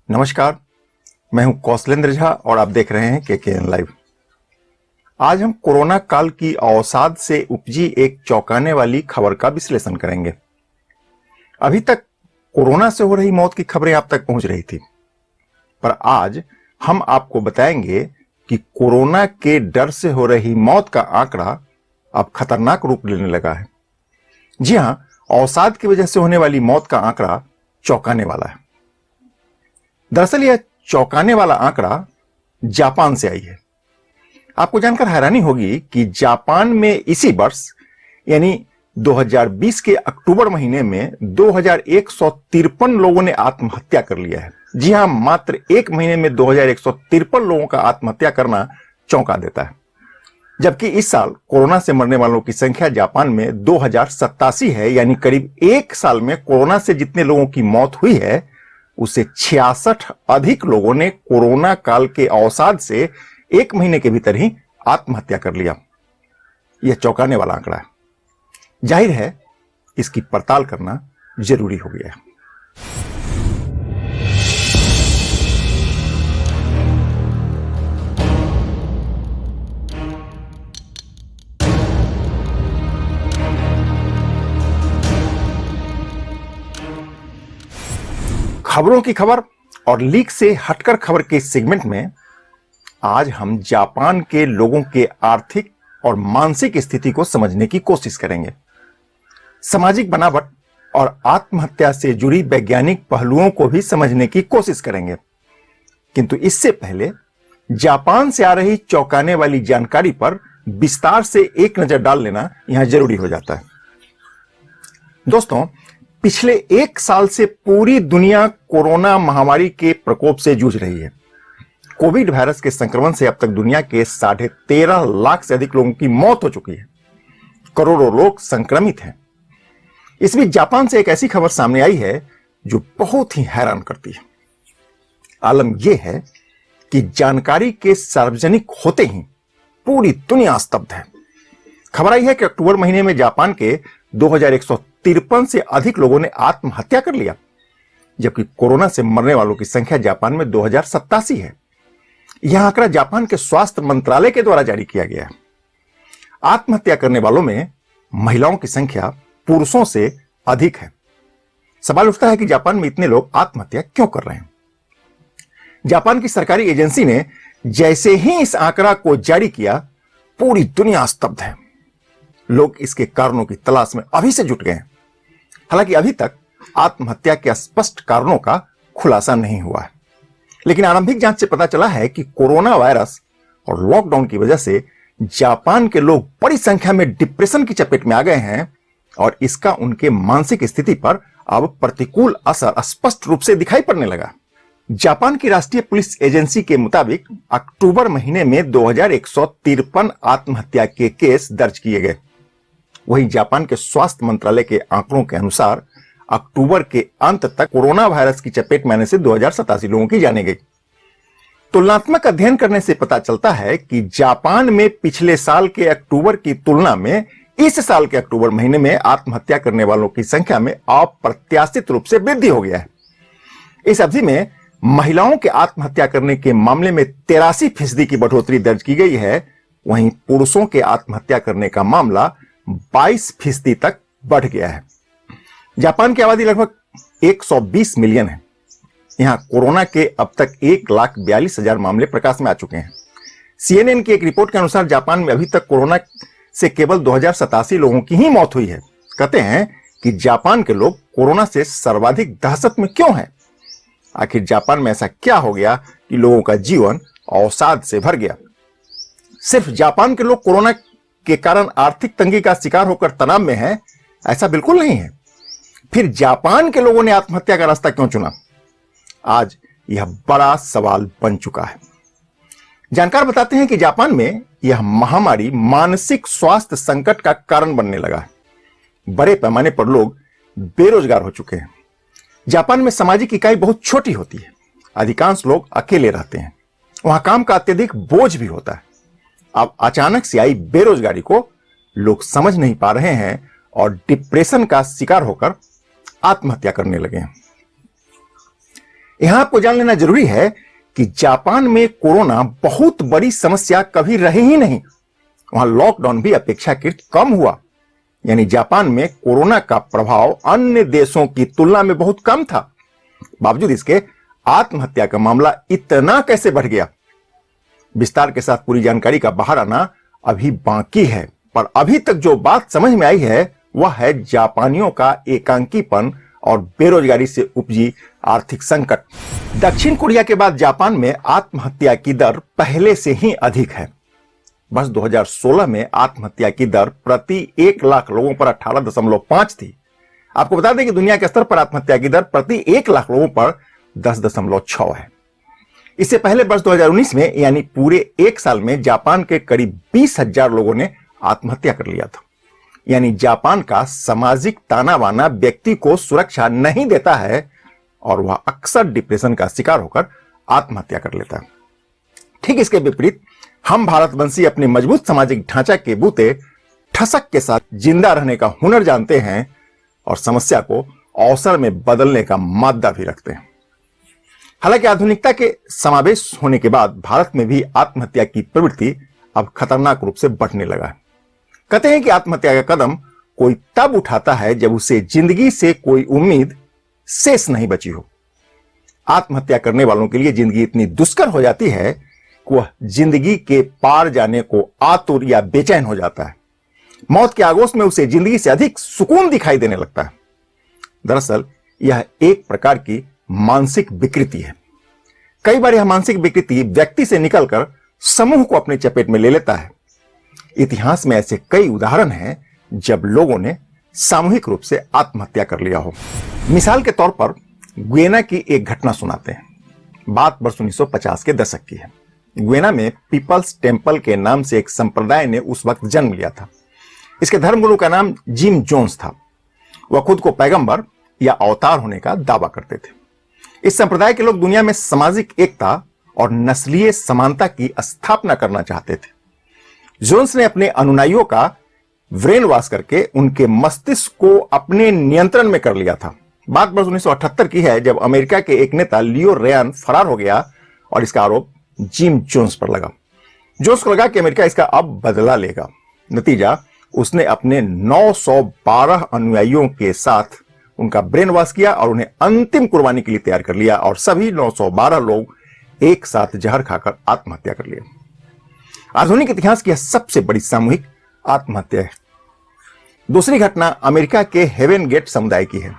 नमस्कार, मैं हूं कौशलेंद्र झा और आप देख रहे हैं केकेएन लाइव। आज हम कोरोना काल की अवसाद से उपजी एक चौंकाने वाली खबर का विश्लेषण करेंगे। अभी तक कोरोना से हो रही मौत की खबरें आप तक पहुंच रही थी, पर आज हम आपको बताएंगे कि कोरोना के डर से हो रही मौत का आंकड़ा अब खतरनाक रूप लेने लगा है। जी हां, अवसाद की वजह से होने वाली मौत का आंकड़ा चौंकाने वाला है। दरअसल यह चौंकाने वाला आंकड़ा जापान से आई है। आपको जानकर हैरानी होगी कि जापान में इसी वर्ष यानी 2020 के अक्टूबर महीने में 2153 लोगों ने आत्महत्या कर लिया है। जी हां, मात्र एक महीने में 2153 लोगों का आत्महत्या करना चौंका देता है। जबकि इस साल कोरोना से मरने वालों की संख्या जापान में 2087 है, यानी करीब एक साल में कोरोना से जितने लोगों की मौत हुई है उसे 66 अधिक लोगों ने कोरोना काल के अवसाद से एक महीने के भीतर ही आत्महत्या कर लिया। यह चौंकाने वाला आंकड़ा है। जाहिर है इसकी पड़ताल करना जरूरी हो गया है। खबरों की खबर और लीक से हटकर खबर के इस सेगमेंट में आज हम जापान के लोगों के आर्थिक और मानसिक स्थिति को समझने की कोशिश करेंगे। सामाजिक बनावट और आत्महत्या से जुड़ी वैज्ञानिक पहलुओं को भी समझने की कोशिश करेंगे। किंतु इससे पहले जापान से आ रही चौंकाने वाली जानकारी पर विस्तार से एक नजर डाल लेना यहां जरूरी हो जाता है। दोस्तों, पिछले एक साल से पूरी दुनिया कोरोना महामारी के प्रकोप से जूझ रही है। कोविड वायरस के संक्रमण से अब तक दुनिया के 13.5 लाख से अधिक लोगों की मौत हो चुकी है। करोड़ों लोग संक्रमित हैं। इस बीच जापान से एक ऐसी खबर सामने आई है जो बहुत ही हैरान करती है। आलम यह है कि जानकारी के सार्वजनिक होते ही पूरी दुनिया स्तब्ध है। खबर आई है कि अक्टूबर महीने में जापान के 2153 से अधिक लोगों ने आत्महत्या कर लिया, जबकि कोरोना से मरने वालों की संख्या जापान में 2087 है। यह आंकड़ा जापान के स्वास्थ्य मंत्रालय के द्वारा जारी किया गया है। आत्महत्या करने वालों में महिलाओं की संख्या पुरुषों से अधिक है। सवाल उठता है कि जापान में इतने लोग आत्महत्या क्यों कर रहे हैं। जापान की सरकारी एजेंसी ने जैसे ही इस आंकड़ा को जारी किया, पूरी दुनिया स्तब्ध है। लोग इसके कारणों की तलाश में अभी से जुट गए हैं। हालांकि अभी तक आत्महत्या के स्पष्ट कारणों का खुलासा नहीं हुआ है, लेकिन आरंभिक जांच से पता चला है कि कोरोना वायरस और लॉकडाउन की वजह से जापान के लोग बड़ी संख्या में डिप्रेशन की चपेट में आ गए हैं और इसका उनके मानसिक स्थिति पर अब प्रतिकूल असर स्पष्ट रूप से दिखाई पड़ने लगा। जापान की राष्ट्रीय पुलिस एजेंसी के मुताबिक अक्टूबर महीने में 2153 आत्महत्या के केस दर्ज किए गए। वहीं जापान के स्वास्थ्य मंत्रालय के आंकड़ों के अनुसार अक्टूबर के अंत तक कोरोना वायरस की चपेट में आने से 2087 लोगों की जाने गई। तुलनात्मक अध्ययन करने से पता चलता है कि जापान में पिछले साल के अक्टूबर की तुलना में इस साल के अक्टूबर महीने में आत्महत्या करने वालों की संख्या में अप्रत्याशित रूप से वृद्धि हो गया है। इस अवधि में महिलाओं के आत्महत्या करने के मामले में 83% की बढ़ोतरी दर्ज की गई है। वहीं पुरुषों के आत्महत्या करने का मामला 22% तक बढ़ गया है। जापान की आबादी लगभग 120 मिलियन है। यहां कोरोना के अब तक 1,42,000 मामले प्रकाश में आ चुके हैं। CNN की एक रिपोर्ट के अनुसार जापान में अभी तक कोरोना से केवल 2087 लोगों की ही मौत हुई है। कहते हैं कि जापान के लोग कोरोना से सर्वाधिक दहशत में क्यों हैं? आखिर जापान में ऐसा क्या हो गया कि लोगों का जीवन अवसाद से भर गया? सिर्फ जापान के लोग कोरोना के कारण आर्थिक तंगी का शिकार होकर तनाव में हैं, ऐसा बिल्कुल नहीं है। फिर जापान के लोगों ने आत्महत्या का रास्ता क्यों चुना? आज यह बड़ा सवाल बन चुका है। जानकार बताते हैं कि जापान में यह महामारी मानसिक स्वास्थ्य संकट का कारण बनने लगा है। बड़े पैमाने पर लोग बेरोजगार हो चुके हैं। जापान में सामाजिक इकाई बहुत छोटी होती है। अधिकांश लोग अकेले रहते हैं। वहां काम का अत्यधिक बोझ भी होता है। अब अचानक से आई बेरोजगारी को लोग समझ नहीं पा रहे हैं और डिप्रेशन का शिकार होकर आत्महत्या करने लगे हैं। यहां आपको जान लेना जरूरी है कि जापान में कोरोना बहुत बड़ी समस्या कभी रही ही नहीं। वहां लॉकडाउन भी अपेक्षाकृत कम हुआ, यानी जापान में कोरोना का प्रभाव अन्य देशों की तुलना में बहुत कम था। बावजूद इसके आत्महत्या का मामला इतना कैसे बढ़ गया? विस्तार के साथ पूरी जानकारी का बाहर आना अभी बाकी है, पर अभी तक जो बात समझ में आई है वह है जापानियों का एकांकीपन और बेरोजगारी से उपजी आर्थिक संकट। दक्षिण कोरिया के बाद जापान में आत्महत्या की दर पहले से ही अधिक है। वर्ष 2016 में आत्महत्या की दर प्रति 1 लाख लोगों पर 18.5 थी। आपको बता दें कि दुनिया के स्तर पर आत्महत्या की दर प्रति 1 लाख लोगों पर 10.6 है। इससे पहले वर्ष 2019 में, यानी पूरे 1 साल में, जापान के करीब 20,000 लोगों ने आत्महत्या कर लिया था। यानी जापान का सामाजिक ताना बाना व्यक्ति को सुरक्षा नहीं देता है और वह अक्सर डिप्रेशन का शिकार होकर आत्महत्या कर लेता है। ठीक इसके विपरीत हम भारतवंशी अपने मजबूत सामाजिक ढांचा के बूते ठसक के साथ जिंदा रहने का हुनर जानते हैं और समस्या को अवसर में बदलने का मादा भी रखते हैं। हालांकि आधुनिकता के समावेश होने के बाद भारत में भी आत्महत्या की प्रवृत्ति अब खतरनाक रूप से बढ़ने लगा है। कहते हैं कि आत्महत्या का कदम कोई तब उठाता है जब उसे जिंदगी से कोई उम्मीद शेष नहीं बची हो। आत्महत्या करने वालों के लिए जिंदगी इतनी दुष्कर हो जाती है कि वह जिंदगी के पार जाने को आतुर या बेचैन हो जाता है। मौत के आगोश में उसे जिंदगी से अधिक सुकून दिखाई देने लगता है। दरअसल यह एक प्रकार की मानसिक विकृति है। कई बार यह मानसिक विकृति व्यक्ति से निकलकर समूह को अपने चपेट में ले लेता है। इतिहास में ऐसे कई उदाहरण हैं जब लोगों ने सामूहिक रूप से आत्महत्या कर लिया हो। मिसाल के तौर पर गुयेना की एक घटना सुनाते हैं। बात वर्ष 1950 के दशक की है। गुयेना में पीपल्स टेम्पल के नाम से एक संप्रदाय ने उस वक्त जन्म लिया था। इसके धर्मगुरु का नाम जिम जोन्स था। वह खुद को पैगंबर या अवतार होने का दावा करते थे। इस संप्रदाय के लोग दुनिया में सामाजिक एकता और नस्लीय समानता की स्थापना करना चाहते थे। जोन्स ने अपने अनुयायियों का ब्रेन वॉश करके उनके मस्तिष्क को अपने नियंत्रण में कर लिया था। बात वर्ष 1978 की है, जब अमेरिका के एक नेता लियो रेयान फरार हो गया और इसका आरोप जिम जोन्स पर लगा। जोन्स को लगा कि अमेरिका इसका अब बदला लेगा। नतीजा, उसने अपने 912 अनुयायियों के साथ उनका ब्रेन वॉश किया और उन्हें अंतिम कुर्बानी के लिए तैयार कर लिया और सभी 912 लोग एक साथ जहर खाकर आत्महत्या कर लिए। आधुनिक इतिहास की यह सबसे बड़ी सामूहिक आत्महत्या है। दूसरी घटना अमेरिका के हेवन गेट समुदाय की है।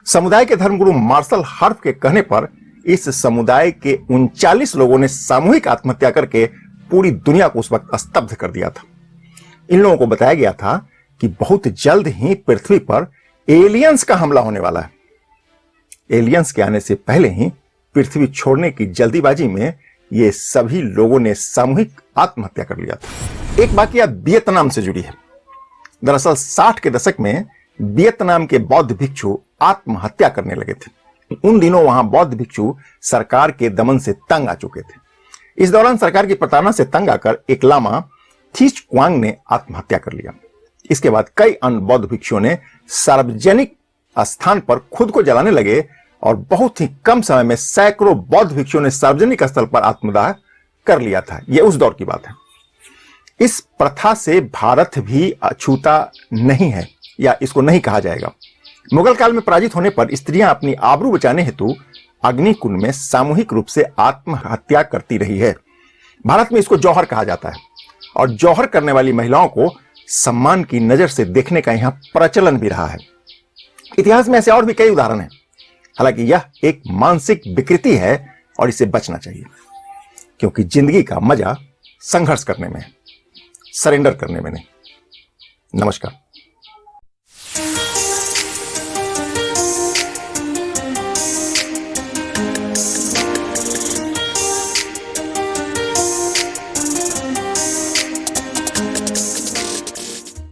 समुदाय के धर्मगुरु मार्शल हर्फ के कहने पर इस समुदाय के 39 लोगों ने सामूहिक आत्महत्या करके पूरी दुनिया को उस वक्त स्तब्ध कर दिया था। इन लोगों को बताया गया था कि बहुत जल्द ही पृथ्वी पर एलियंस का हमला होने वाला है। एलियंस के आने से पहले ही पृथ्वी छोड़ने की जल्दीबाजी में ये सभी लोगों ने सामूहिक आत्महत्या कर लिया था। एक वाकया वियतनाम से जुड़ी है। दरअसल 60 के दशक में वियतनाम के बौद्ध भिक्षु आत्महत्या करने लगे थे। उन दिनों वहां बौद्ध भिक्षु सरकार के दमन से तंग आ चुके थे। इस दौरान सरकार की प्रताड़ना से तंग आकर एक लामा थीच क्वांग ने आत्महत्या कर लिया। इसके बाद कई अन्य बौद्ध भिक्षुओं ने सार्वजनिक स्थान पर खुद को जलाने लगे और बहुत ही कम समय में सैकड़ों बौद्ध भिक्षुओं ने सार्वजनिक स्थल पर आत्मदाह कर लिया था। यह उस दौर की बात है। इस प्रथा से भारत भी अछूता नहीं है, या इसको नहीं कहा जाएगा। मुगल काल में पराजित होने पर स्त्रियां अपनी आबरू बचाने हेतु अग्निकुंड में सामूहिक रूप से आत्महत्या करती रही है। भारत में इसको जौहर कहा जाता है और जौहर करने वाली महिलाओं को सम्मान की नजर से देखने का यहां प्रचलन भी रहा है। इतिहास में ऐसे और भी कई उदाहरण हैं। हालांकि यह एक मानसिक विकृति है और इसे बचना चाहिए, क्योंकि जिंदगी का मजा संघर्ष करने में है, सरेंडर करने में नहीं। नमस्कार।